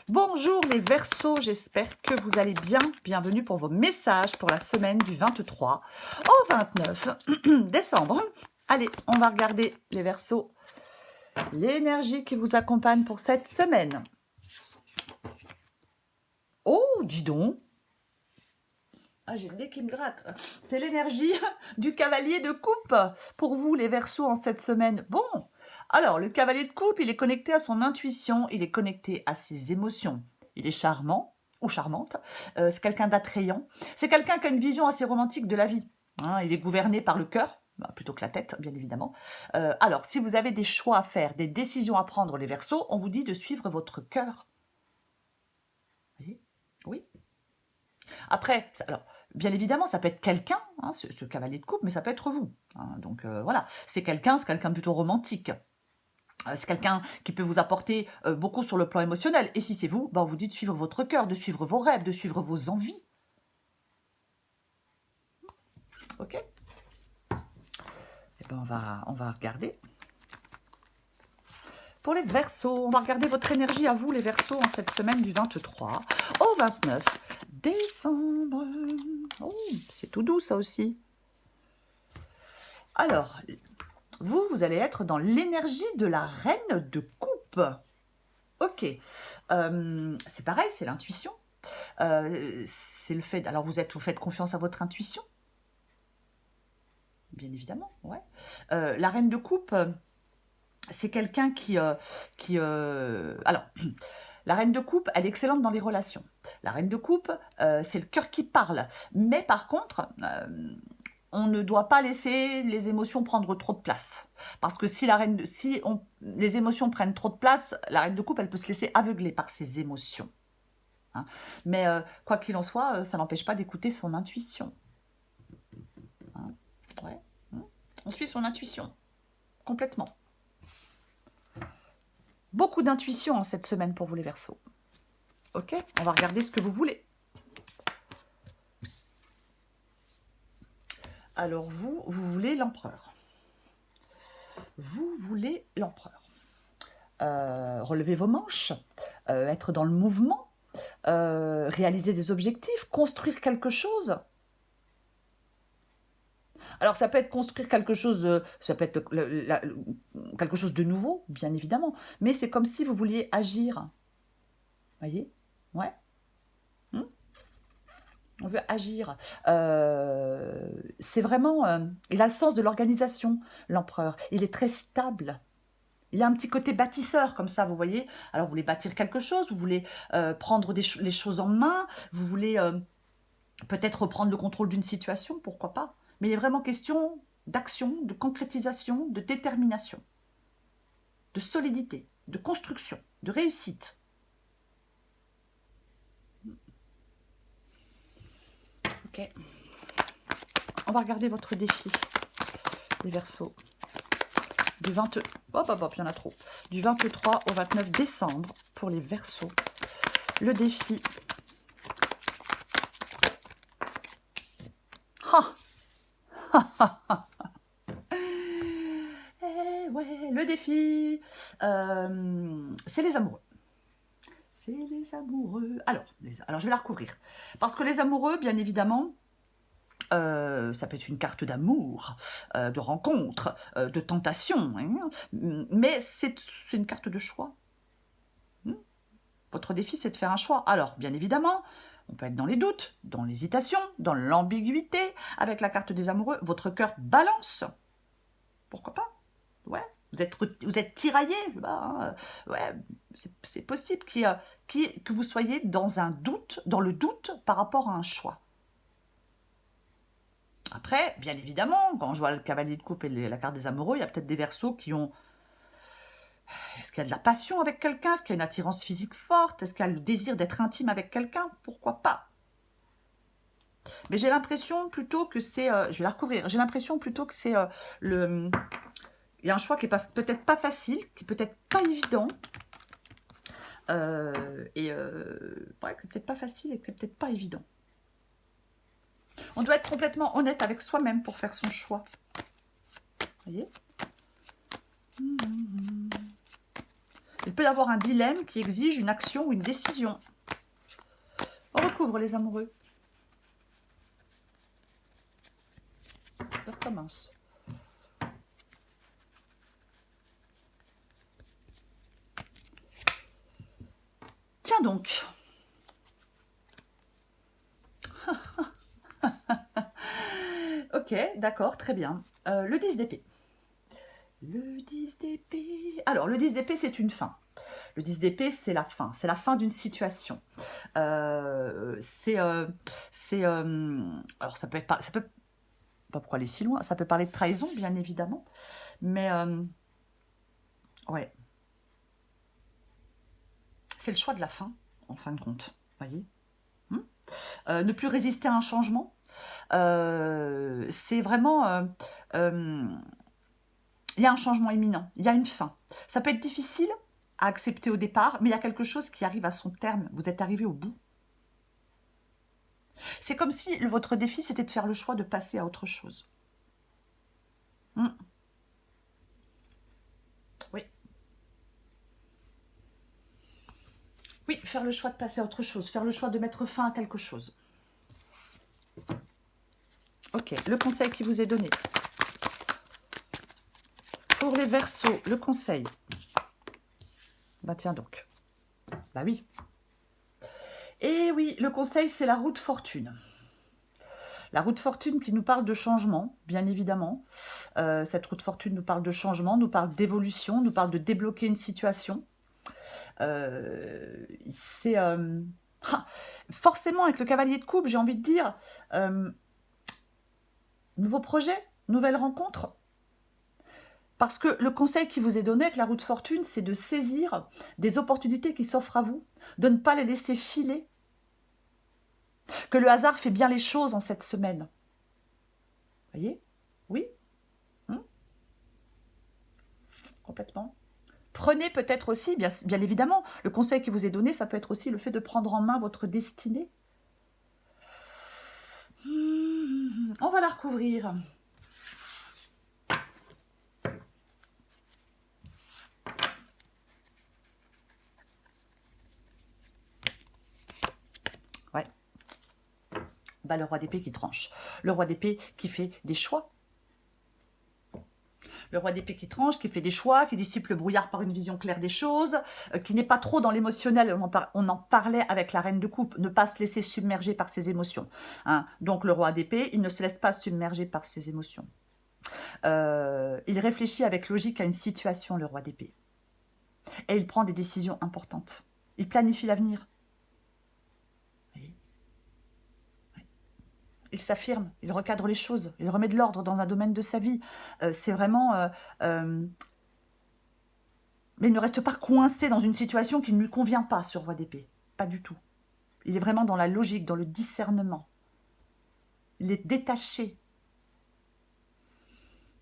Bonjour les Verseaux, j'espère que vous allez bien. Bienvenue pour vos messages pour la semaine du 23 au 29 décembre. Allez, on va regarder les Verseaux, l'énergie qui vous accompagne pour cette semaine. Oh, dis donc. Ah, j'ai le nez qui me gratte. C'est l'énergie du cavalier de coupe pour vous les Verseaux en cette semaine. Bon, alors le cavalier de coupe, il est connecté à son intuition, il est connecté à ses émotions. Il est charmant ou charmante, c'est quelqu'un d'attrayant. C'est quelqu'un qui a une vision assez romantique de la vie. Hein, il est gouverné par le cœur, plutôt que la tête, bien évidemment. Alors, si vous avez des choix à faire, des décisions à prendre les Verseaux, on vous dit de suivre votre cœur. Vous voyez ? Oui. Après, alors, bien évidemment, ça peut être quelqu'un, hein, ce cavalier de coupe, mais ça peut être vous. Hein, donc voilà, c'est quelqu'un plutôt romantique. C'est quelqu'un qui peut vous apporter beaucoup sur le plan émotionnel. Et si c'est vous, on vous dit de suivre votre cœur, de suivre vos rêves, de suivre vos envies. Ok. Eh ben on va regarder. Pour les Verseaux, on va regarder votre énergie à vous, les Verseaux, en cette semaine du 23 au 29 décembre. Oh, c'est tout doux, ça aussi. Alors, vous allez être dans l'énergie de la reine de coupe. Ok. C'est pareil, c'est l'intuition. C'est le fait... Alors, vous faites confiance à votre intuition. Bien évidemment, ouais. La reine de coupe, c'est quelqu'un alors, la reine de coupe, elle est excellente dans les relations. La reine de coupe, c'est le cœur qui parle. Mais par contre, on ne doit pas laisser les émotions prendre trop de place. Parce que si les émotions prennent trop de place, la reine de coupe, elle peut se laisser aveugler par ses émotions. Hein. Mais quoi qu'il en soit, ça n'empêche pas d'écouter son intuition. Hein. Ouais. On suit son intuition, complètement. Beaucoup d'intuition en cette semaine pour vous les Verseaux. Ok, on va regarder ce que vous voulez. Alors vous voulez l'empereur. Vous voulez l'empereur. Relevez vos manches, être dans le mouvement, réaliser des objectifs, construire quelque chose. Alors ça peut être construire quelque chose, ça peut être quelque chose de nouveau, bien évidemment, mais c'est comme si vous vouliez agir. Voyez ? Ouais. On veut agir. C'est vraiment... il a le sens de l'organisation, l'empereur. Il est très stable. Il a un petit côté bâtisseur, comme ça, vous voyez. Alors, vous voulez bâtir quelque chose, vous voulez prendre les choses en main, vous voulez peut-être reprendre le contrôle d'une situation, pourquoi pas. Mais il est vraiment question d'action, de concrétisation, de détermination, de solidité, de construction, de réussite. Ok. On va regarder votre défi, les Verseaux. Du 20... Hop, il y en a trop. Du 23 au 29 décembre pour les Verseaux. Le défi. Ouais, le défi, c'est les amoureux. C'est les amoureux. Alors, je vais la recouvrir. Parce que les amoureux, bien évidemment, ça peut être une carte d'amour, de rencontre, de tentation, hein, mais c'est une carte de choix. Votre défi, c'est de faire un choix. Alors, bien évidemment, on peut être dans les doutes, dans l'hésitation, dans l'ambiguïté. Avec la carte des amoureux, votre cœur balance. Pourquoi pas? Ouais. Vous êtes tiraillé. Ouais, c'est possible que vous soyez dans un doute, dans le doute par rapport à un choix. Après, bien évidemment, quand je vois le cavalier de coupe et la carte des amoureux, il y a peut-être des Verseaux qui ont... Est-ce qu'il y a de la passion avec quelqu'un? Est-ce qu'il y a une attirance physique forte? Est-ce qu'il y a le désir d'être intime avec quelqu'un? Pourquoi pas? Mais j'ai l'impression plutôt que c'est... je vais la recouvrir. J'ai l'impression plutôt que c'est le... Il y a un choix qui est peut-être pas facile, qui est peut-être pas évident. Ouais, qui est peut-être pas facile et qui est peut-être pas évident. On doit être complètement honnête avec soi-même pour faire son choix. Vous voyez? Il peut y avoir un dilemme qui exige une action ou une décision. On recouvre les amoureux. Ça recommence. Tiens donc. Ok, d'accord, très bien. Le 10 d'épée. Le 10 d'épée. Alors, le 10 d'épée, c'est une fin. Le 10 d'épée, c'est la fin. C'est la fin d'une situation. Alors, ça peut être... Ça peut pas pourquoi aller si loin. Ça peut parler de trahison, bien évidemment. Mais, ouais. C'est le choix de la fin, en fin de compte. Voyez, ne plus résister à un changement. C'est vraiment... il y a un changement imminent. Il y a une fin. Ça peut être difficile à accepter au départ, mais il y a quelque chose qui arrive à son terme. Vous êtes arrivé au bout. C'est comme si votre défi, c'était de faire le choix de passer à autre chose. Oui. Oui, faire le choix de passer à autre chose. Faire le choix de mettre fin à quelque chose. Ok, le conseil qui vous est donné. Pour les Verseaux, le conseil. Bah tiens donc. Bah oui. Et oui, le conseil, c'est la route fortune. La route fortune qui nous parle de changement, bien évidemment. Cette route fortune nous parle de changement, nous parle d'évolution, nous parle de débloquer une situation. C'est... forcément, avec le cavalier de coupe, j'ai envie de dire, nouveau projet, nouvelle rencontre. Parce que le conseil qui vous est donné avec la route fortune, c'est de saisir des opportunités qui s'offrent à vous, de ne pas les laisser filer. Que le hasard fait bien les choses en cette semaine. Voyez? Oui? Complètement. Prenez peut-être aussi, bien évidemment, le conseil qui vous est donné, ça peut être aussi le fait de prendre en main votre destinée. On va la recouvrir. Ouais. Bah, le roi d'épée qui tranche. Le roi d'épée qui fait des choix. Le roi d'épée qui tranche, qui fait des choix, qui dissipe le brouillard par une vision claire des choses, qui n'est pas trop dans l'émotionnel. On en parlait avec la reine de coupe, ne pas se laisser submerger par ses émotions. Hein. Donc le roi d'épée, il ne se laisse pas submerger par ses émotions. Il réfléchit avec logique à une situation, le roi d'épée. Et il prend des décisions importantes. Il planifie l'avenir. Il s'affirme, il recadre les choses, il remet de l'ordre dans un domaine de sa vie. C'est vraiment... mais il ne reste pas coincé dans une situation qui ne lui convient pas, ce roi d'épée. Pas du tout. Il est vraiment dans la logique, dans le discernement. Il est détaché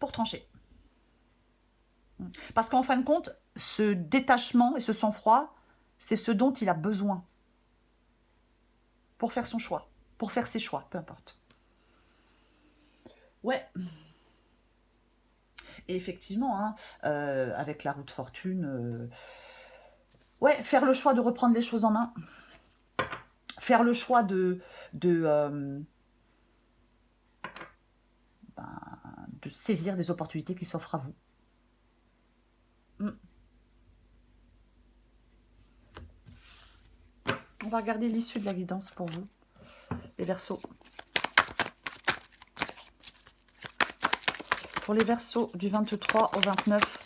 pour trancher. Parce qu'en fin de compte, ce détachement et ce sang-froid, c'est ce dont il a besoin pour faire son choix, pour faire ses choix, peu importe. Ouais. Et effectivement, hein, avec la route fortune, ouais, faire le choix de reprendre les choses en main. Faire le choix de saisir des opportunités qui s'offrent à vous. On va regarder l'issue de la guidance pour vous, les Verseaux. Pour les Verseaux du 23 au 29,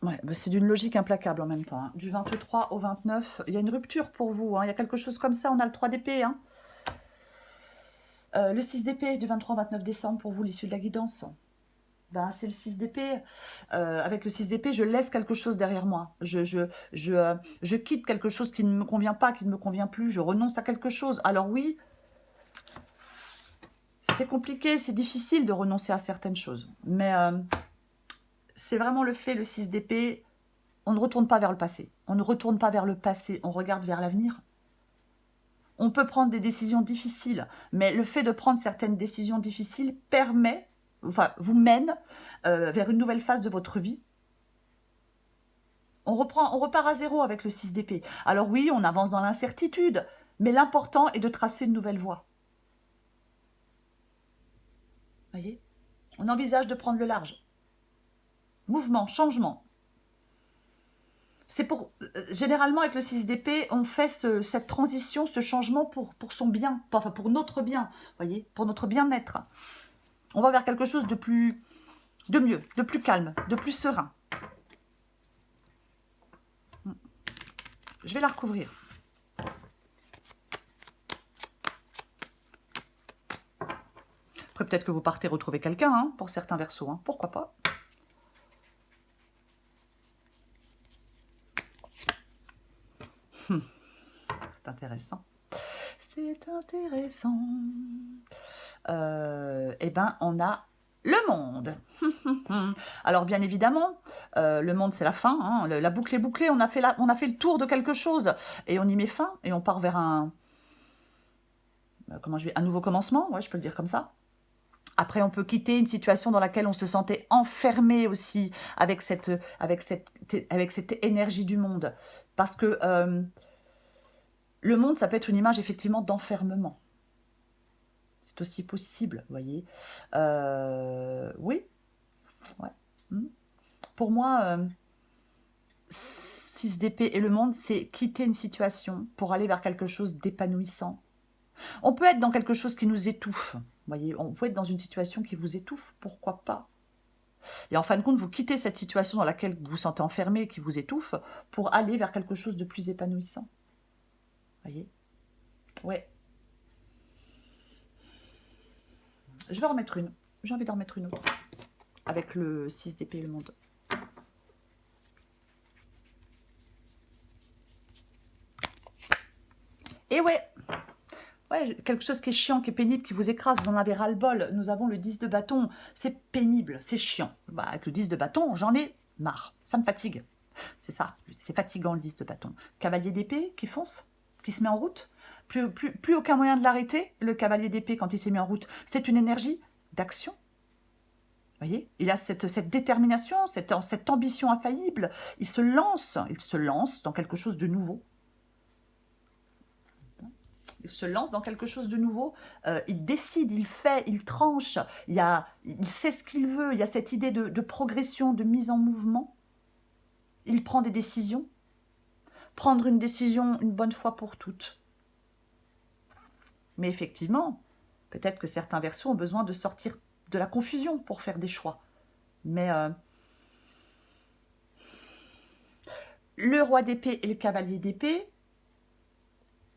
ouais, bah c'est d'une logique implacable en même temps. Hein. Du 23 au 29, il y a une rupture pour vous. Hein. Il y a quelque chose comme ça, on a le 3 d'épée. Hein. Le 6 d'épée du 23 au 29 décembre pour vous, l'issue de la guidance. Ben, c'est le 6 d'épée. Avec le 6 d'épée, je laisse quelque chose derrière moi. Je quitte quelque chose qui ne me convient pas, qui ne me convient plus. Je renonce à quelque chose. Alors oui, c'est compliqué, c'est difficile de renoncer à certaines choses. Mais c'est vraiment le fait, le 6 d'épée, on ne retourne pas vers le passé. On ne retourne pas vers le passé, on regarde vers l'avenir. On peut prendre des décisions difficiles, mais le fait de prendre certaines décisions difficiles permet, enfin, vous mène vers une nouvelle phase de votre vie. On repart à zéro avec le 6 d'épée. Alors oui, on avance dans l'incertitude, mais l'important est de tracer une nouvelle voie. Voyez? On envisage de prendre le large. Mouvement, changement. C'est pour... généralement, avec le 6 d'épée, on fait cette transition, ce changement pour son bien, enfin pour notre bien, voyez, pour notre bien-être. On va vers quelque chose de mieux, de plus calme, de plus serein. Je vais la recouvrir. Après, peut-être que vous partez retrouver quelqu'un, hein, pour certains Verseaux, hein, pourquoi pas. C'est intéressant. C'est intéressant. Eh ben, on a le monde. Alors, bien évidemment, le monde, c'est la fin. Hein, la boucle est bouclée. On a fait le tour de quelque chose. Et on y met fin. Et on part vers un nouveau commencement. Ouais, je peux le dire comme ça. Après, on peut quitter une situation dans laquelle on se sentait enfermé aussi avec cette énergie du monde. Parce que le monde, ça peut être une image effectivement d'enfermement. C'est aussi possible, vous voyez. Oui. Ouais. Pour moi, 6 d'épée et le monde, c'est quitter une situation pour aller vers quelque chose d'épanouissant. On peut être dans quelque chose qui nous étouffe. Vous voyez, on peut être dans une situation qui vous étouffe, pourquoi pas? Et en fin de compte, vous quittez cette situation dans laquelle vous vous sentez enfermé, qui vous étouffe, pour aller vers quelque chose de plus épanouissant. Vous voyez? Ouais. Je vais en remettre une. J'ai envie d'en remettre une autre. Avec le 6 d'épée et le monde. Et ouais, quelque chose qui est chiant, qui est pénible, qui vous écrase, vous en avez ras-le-bol. Nous avons le 10 de bâton, c'est pénible, c'est chiant. Bah, avec le 10 de bâton, j'en ai marre, ça me fatigue. C'est ça, c'est fatigant le 10 de bâton. Cavalier d'épée qui fonce, qui se met en route. Plus aucun moyen de l'arrêter, le cavalier d'épée, quand il s'est mis en route. C'est une énergie d'action. Vous voyez, il a cette détermination, cette ambition infaillible. Il se lance dans quelque chose de nouveau. Il se lance dans quelque chose de nouveau, il décide, il fait, il tranche, il sait ce qu'il veut, il y a cette idée de progression, de mise en mouvement. Il prend des décisions. Prendre une décision une bonne fois pour toutes. Mais effectivement, peut-être que certains Verseaux ont besoin de sortir de la confusion pour faire des choix. Mais le roi d'épée et le cavalier d'épée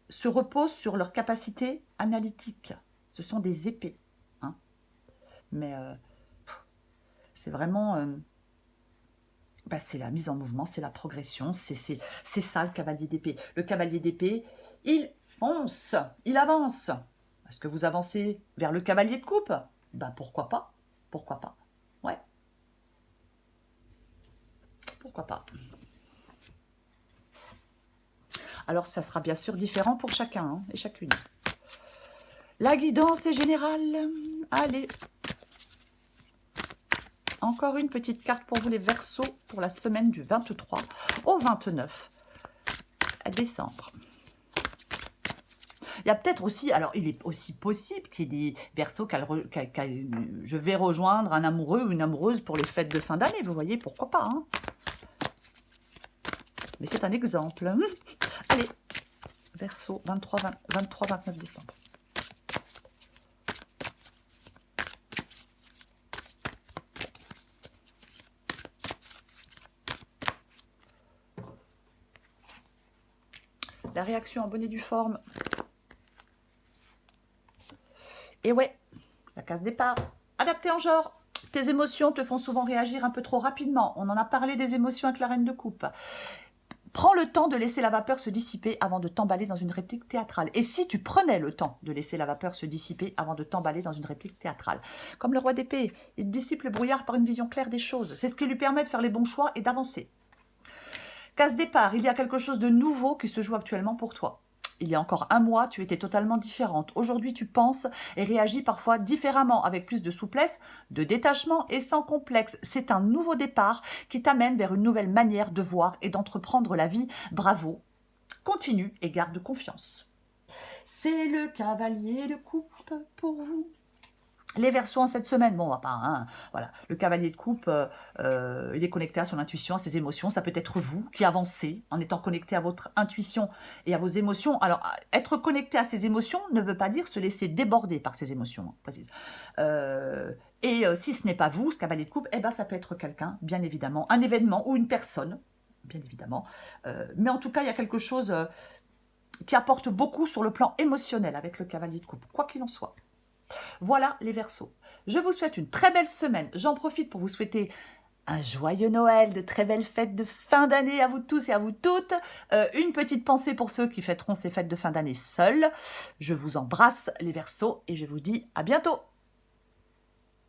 se reposent sur leur capacité analytique. Ce sont des épées. Hein. Mais c'est vraiment... c'est la mise en mouvement, c'est la progression, c'est ça le cavalier d'épée. Le cavalier d'épée, il fonce, il avance. Est-ce que vous avancez vers le cavalier de coupe? Pourquoi pas? Pourquoi pas? Ouais. Pourquoi pas? Alors, ça sera bien sûr différent pour chacun hein, et chacune. La guidance est générale. Allez. Encore une petite carte pour vous les Verseaux pour la semaine du 23 au 29 décembre. Il y a peut-être aussi, alors il est aussi possible qu'il y ait des Verseaux je vais rejoindre un amoureux ou une amoureuse pour les fêtes de fin d'année, vous voyez, pourquoi pas. Hein, mais c'est un exemple. Allez, Verseau, 23-29 décembre. La réaction en bonne et due forme. Et ouais, la case départ. Adapté en genre. Tes émotions te font souvent réagir un peu trop rapidement. On en a parlé des émotions avec la reine de coupe. Prends le temps de laisser la vapeur se dissiper avant de t'emballer dans une réplique théâtrale. Et si tu prenais le temps de laisser la vapeur se dissiper avant de t'emballer dans une réplique théâtrale? Comme le roi d'épée, il dissipe le brouillard par une vision claire des choses. C'est ce qui lui permet de faire les bons choix et d'avancer. Case départ, il y a quelque chose de nouveau qui se joue actuellement pour toi. Il y a encore un mois, tu étais totalement différente. Aujourd'hui, tu penses et réagis parfois différemment, avec plus de souplesse, de détachement et sans complexe. C'est un nouveau départ qui t'amène vers une nouvelle manière de voir et d'entreprendre la vie. Bravo, continue et garde confiance. C'est le cavalier de coupe pour vous. Les Verseaux en cette semaine, bon, on va pas, hein, voilà. Le cavalier de coupe, il est connecté à son intuition, à ses émotions. Ça peut être vous qui avancez en étant connecté à votre intuition et à vos émotions. Alors, être connecté à ses émotions ne veut pas dire se laisser déborder par ses émotions, hein, précise. Si ce n'est pas vous, ce cavalier de coupe, eh ben, ça peut être quelqu'un, bien évidemment, un événement ou une personne, bien évidemment. Mais en tout cas, il y a quelque chose qui apporte beaucoup sur le plan émotionnel avec le cavalier de coupe, quoi qu'il en soit. Voilà les Verseaux. Je vous souhaite une très belle semaine. J'en profite pour vous souhaiter un joyeux Noël, de très belles fêtes de fin d'année à vous tous et à vous toutes. Une petite pensée pour ceux qui fêteront ces fêtes de fin d'année seuls. Je vous embrasse les Verseaux et je vous dis à bientôt.